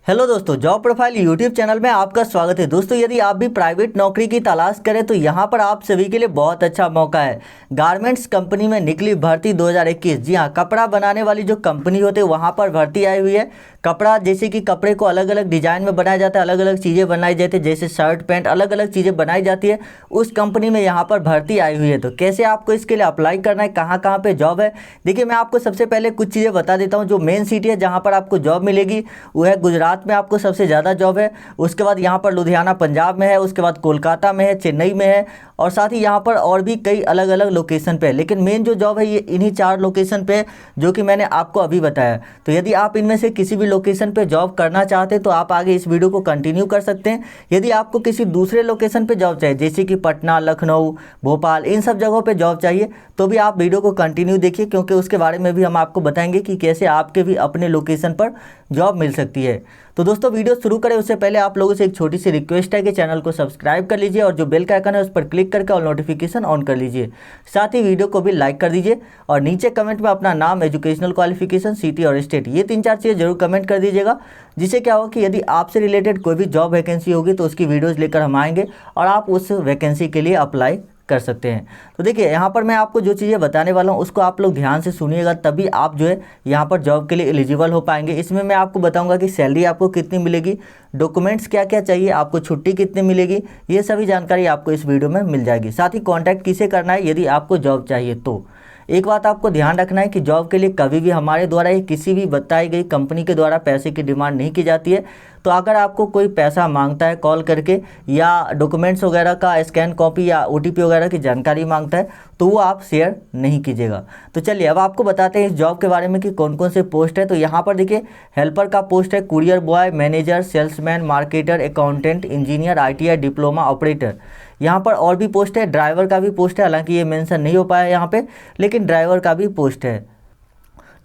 Hello दोस्तों, job profile YouTube channel में आपका स्वागत है। दोस्तों, यदि आप भी प्राइवेट नौकरी की तलाश करें तो यहाँ पर आप सभी के लिए बहुत अच्छा मौका है। गारमेंट्स कंपनी में निकली भर्ती 2021। जी हाँ, कपड़ा बनाने वाली जो कंपनी होती है वहाँ पर भर्ती आई हुई है। कपड़ा जैसे कि कपड़े को अलग अलग डिजाइन में बनाया जाता है, अलग अलग चीज़ें बनाई जाती है, जैसे शर्ट पैंट अलग अलग चीज़ें बनाई जाती है। उस कंपनी में यहाँ पर भर्ती आई हुई है। तो कैसे आपको इसके लिए अप्लाई करना है, कहाँ कहाँ पे जॉब है, देखिए मैं आपको सबसे पहले कुछ चीज़ें बता देता हूँ। जो मेन सिटी है जहाँ पर आपको जॉब मिलेगी वो है गुजरात में, आपको सबसे ज़्यादा जॉब है। उसके बाद यहाँ पर लुधियाना पंजाब में है, उसके बाद कोलकाता में है, चेन्नई में है, और साथ ही यहाँ पर और भी कई अलग अलग लोकेशन पे है। लेकिन मेन जो जॉब है ये इन्हीं 4 लोकेशन पे है जो कि मैंने आपको अभी बताया। तो यदि आप इनमें से किसी भी लोकेशन पे जॉब करना चाहते हैं तो आप आगे इस वीडियो को कंटिन्यू कर सकते हैं। यदि आपको किसी दूसरे लोकेशन पे जॉब चाहिए, जैसे कि पटना, लखनऊ, भोपाल, इन सब जगहों पे जॉब चाहिए, तो भी आप वीडियो को कंटिन्यू देखिए, क्योंकि उसके बारे में भी हम आपको बताएंगे कि कैसे आपके भी अपने लोकेशन पर जॉब मिल सकती है। तो दोस्तों, वीडियो शुरू करें उससे पहले आप लोगों से एक छोटी सी रिक्वेस्ट है कि चैनल को सब्सक्राइब कर लीजिए और जो बेल का आइकन है उस पर क्लिक करके और नोटिफिकेशन ऑन कर लीजिए। साथ ही वीडियो को भी लाइक कर दीजिए और नीचे कमेंट में अपना नाम, एजुकेशनल क्वालिफिकेशन, सिटी और स्टेट, ये 3-4 चीज़ें जरूर कमेंट कर दीजिएगा। जिससे क्या होगा कि यदि आपसे रिलेटेड कोई भी जॉब वैकेंसी होगी तो उसकी वीडियोज़ लेकर हम आएंगे और आप उस वैकेंसी के लिए अप्लाई कर सकते हैं। तो देखिए, यहाँ पर मैं आपको जो चीज़ें बताने वाला हूँ उसको आप लोग ध्यान से सुनिएगा, तभी आप जो है यहाँ पर जॉब के लिए एलिजिबल हो पाएंगे। इसमें मैं आपको बताऊँगा कि सैलरी आपको कितनी मिलेगी, डॉक्यूमेंट्स क्या क्या चाहिए, आपको छुट्टी कितनी मिलेगी, ये सभी जानकारी आपको इस वीडियो में मिल जाएगी। साथ ही कॉन्टैक्ट किसे करना है यदि आपको जॉब चाहिए तो। एक बात आपको ध्यान रखना है कि जॉब के लिए कभी भी हमारे द्वारा या किसी भी बताई गई कंपनी के द्वारा पैसे की डिमांड नहीं की जाती है। तो अगर आपको कोई पैसा मांगता है कॉल करके या डॉक्यूमेंट्स वगैरह का स्कैन कॉपी या OTP वगैरह की जानकारी मांगता है तो वो आप शेयर नहीं कीजिएगा। तो चलिए अब आपको बताते हैं इस जॉब के बारे में कि कौन कौन से पोस्ट है। तो यहाँ पर देखिए, हेल्पर का पोस्ट है, courier boy, manager, salesman, marketer, accountant, engineer, ITI diploma, operator. यहाँ पर और भी पोस्ट है, ड्राइवर का भी पोस्ट है, हालांकि ये मेंशन नहीं हो पाया यहाँ पे, लेकिन ड्राइवर का भी पोस्ट है।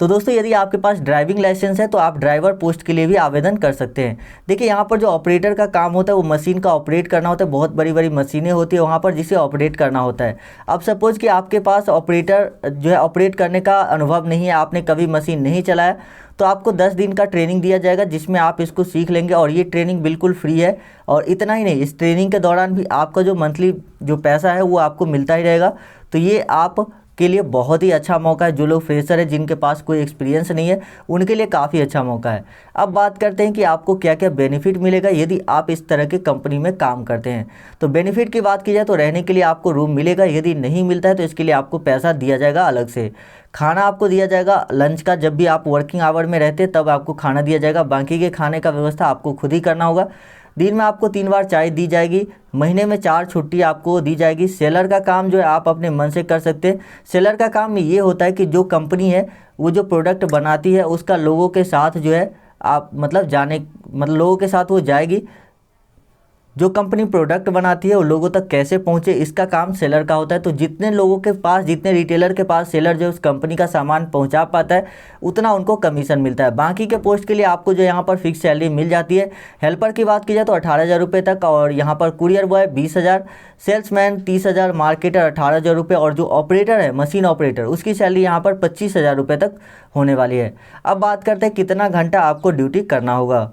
तो दोस्तों, यदि आपके पास ड्राइविंग लाइसेंस है तो आप ड्राइवर पोस्ट के लिए भी आवेदन कर सकते हैं। देखिए, यहाँ पर जो ऑपरेटर का काम होता है वो मशीन का ऑपरेट करना होता है। बहुत बड़ी बड़ी मशीनें होती है वहाँ पर जिसे ऑपरेट करना होता है। अब सपोज कि आपके पास ऑपरेटर जो है ऑपरेट करने का अनुभव नहीं है, आपने कभी मशीन नहीं चलाया, तो आपको 10 दिन का ट्रेनिंग दिया जाएगा जिसमें आप इसको सीख लेंगे और ये ट्रेनिंग बिल्कुल फ्री है। और इतना ही नहीं, इस ट्रेनिंग के दौरान भी आपका जो मंथली जो पैसा है वो आपको मिलता ही रहेगा। तो ये आप के लिए बहुत ही अच्छा मौका है। जो लोग फ्रेशर है, जिनके पास कोई एक्सपीरियंस नहीं है, उनके लिए काफ़ी अच्छा मौका है। अब बात करते हैं कि आपको क्या क्या बेनिफिट मिलेगा यदि आप इस तरह के कंपनी में काम करते हैं। तो बेनिफिट की बात की जाए तो रहने के लिए आपको रूम मिलेगा, यदि नहीं मिलता है तो इसके लिए आपको पैसा दिया जाएगा अलग से। खाना आपको दिया जाएगा लंच का, जब भी आप वर्किंग आवर में रहते हैं तब आपको खाना दिया जाएगा। बाकी के खाने का व्यवस्था आपको खुद ही करना होगा। दिन में आपको 3 बार चाय दी जाएगी, महीने में 4 छुट्टी आपको दी जाएगी। सेलर का काम जो है आप अपने मन से कर सकते हैं। सेलर का काम ये होता है कि जो कंपनी है वो जो प्रोडक्ट बनाती है उसका लोगों के साथ जो है आप मतलब लोगों के साथ वो जाएगी। जो कंपनी प्रोडक्ट बनाती है वो लोगों तक कैसे पहुंचे, इसका काम सेलर का होता है। तो जितने लोगों के पास, जितने रिटेलर के पास सेलर जो उस कंपनी का सामान पहुंचा पाता है उतना उनको कमीशन मिलता है। बाकी के पोस्ट के लिए आपको जो यहाँ पर फिक्स सैलरी मिल जाती है। हेल्पर की बात की जाए तो 18,000 रुपये तक, और यहाँ पर कुरियर बॉय 20,000, सेल्समैन 30,000, मार्केटर 18,000 रुपये, और जो ऑपरेटर है मशीन ऑपरेटर उसकी सैलरी यहाँ पर 25,000 रुपये तक होने वाली है। अब बात करते हैं कितना घंटा आपको ड्यूटी करना होगा।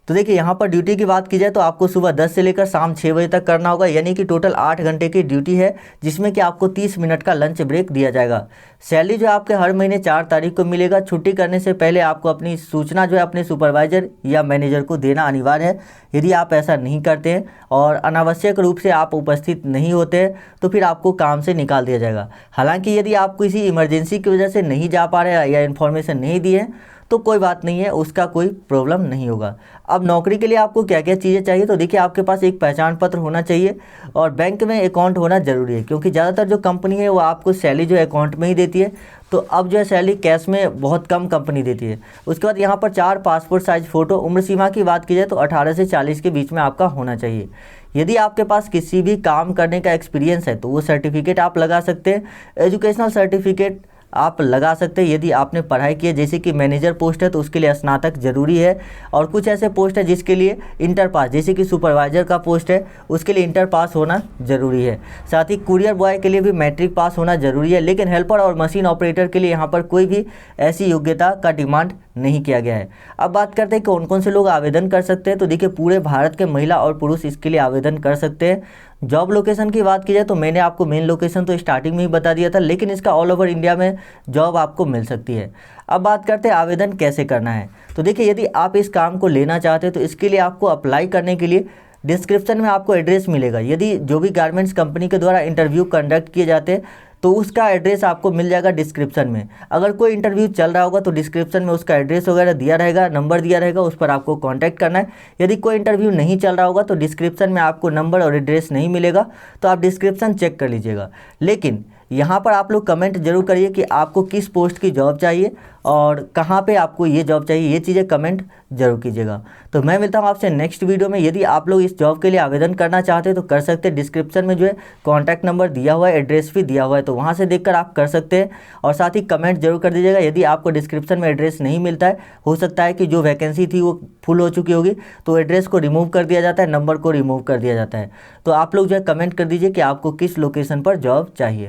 तो देखिए, यहाँ पर ड्यूटी की बात की जाए तो आपको सुबह 10 से लेकर शाम 6 बजे तक करना होगा, यानी कि टोटल 8 घंटे की ड्यूटी है, जिसमें कि आपको 30 मिनट का लंच ब्रेक दिया जाएगा। सैलरी जो आपके हर महीने 4 तारीख को मिलेगा। छुट्टी करने से पहले आपको अपनी सूचना जो है अपने सुपरवाइजर या मैनेजर को देना अनिवार्य है। यदि आप ऐसा नहीं करते हैं और अनावश्यक रूप से आप उपस्थित नहीं होते हैं तो फिर आपको काम से निकाल दिया जाएगा। हालांकि यदि आप किसी इमरजेंसी की वजह से नहीं जा पा रहे या इन्फॉर्मेशन नहीं दी है तो कोई बात नहीं है, उसका कोई प्रॉब्लम नहीं होगा। अब नौकरी के लिए आपको क्या क्या चीज़ें चाहिए, तो देखिए आपके पास एक पहचान पत्र होना चाहिए और बैंक में अकाउंट होना ज़रूरी है, क्योंकि ज़्यादातर जो कंपनी है वो आपको सैलरी जो अकाउंट में ही देती है। तो अब जो है सैलरी कैश में बहुत कम कंपनी देती है। उसके बाद यहाँ पर 4 पासपोर्ट साइज फ़ोटो। उम्र सीमा की बात की जाए तो 18 से 40 के बीच में आपका होना चाहिए। यदि आपके पास किसी भी काम करने का एक्सपीरियंस है तो वो सर्टिफिकेट आप लगा सकते हैं। एजुकेशनल सर्टिफिकेट आप लगा सकते हैं यदि आपने पढ़ाई की है। जैसे कि मैनेजर पोस्ट है तो उसके लिए स्नातक जरूरी है, और कुछ ऐसे पोस्ट है जिसके लिए इंटर पास, जैसे कि सुपरवाइजर का पोस्ट है उसके लिए इंटर पास होना जरूरी है। साथ ही कुरियर बॉय के लिए भी मैट्रिक पास होना जरूरी है, लेकिन हेल्पर और मशीन ऑपरेटर के लिए यहाँ पर कोई भी ऐसी योग्यता का डिमांड नहीं किया गया है। अब बात करते हैं कौन कौन से लोग आवेदन कर सकते हैं। तो देखिए पूरे भारत के महिला और पुरुष इसके लिए आवेदन कर सकते हैं। जॉब लोकेशन की बात की जाए तो मैंने आपको मेन लोकेशन तो स्टार्टिंग में ही बता दिया था, लेकिन इसका ऑल ओवर इंडिया में जॉब आपको मिल सकती है। अब बात करते हैं आवेदन कैसे करना है। तो देखिए यदि आप इस काम को लेना चाहते हैं तो इसके लिए आपको अप्लाई करने के लिए डिस्क्रिप्शन में आपको एड्रेस मिलेगा। यदि जो भी गारमेंट्स कंपनी के द्वारा इंटरव्यू कंडक्ट किए जाते हैं तो उसका एड्रेस आपको मिल जाएगा डिस्क्रिप्शन में। अगर कोई इंटरव्यू चल रहा होगा तो डिस्क्रिप्शन में उसका एड्रेस वगैरह दिया रहेगा, नंबर दिया रहेगा, उस पर आपको कांटेक्ट करना है। यदि कोई इंटरव्यू नहीं चल रहा होगा तो डिस्क्रिप्शन में आपको नंबर और एड्रेस नहीं मिलेगा, तो आप डिस्क्रिप्शन चेक कर लीजिएगा। लेकिन यहाँ पर आप लोग कमेंट जरूर करिए कि आपको किस पोस्ट की जॉब चाहिए और कहाँ पे आपको ये जॉब चाहिए, ये चीज़ें कमेंट जरूर कीजिएगा। तो मैं मिलता हूँ आपसे नेक्स्ट वीडियो में। यदि आप लोग इस जॉब के लिए आवेदन करना चाहते हैं तो कर सकते हैं। डिस्क्रिप्शन में जो है कॉन्टैक्ट नंबर दिया हुआ है, एड्रेस भी दिया हुआ है, तो वहाँ से देखकर आप कर सकते हैं। और साथ ही कमेंट जरूर कर दीजिएगा यदि आपको डिस्क्रिप्शन में एड्रेस नहीं मिलता है। हो सकता है कि जो वैकेंसी थी वो फुल हो चुकी होगी, तो एड्रेस को रिमूव कर दिया जाता है, नंबर को रिमूव कर दिया जाता है। तो आप लोग जो है कमेंट कर दीजिए कि आपको किस लोकेशन पर जॉब चाहिए।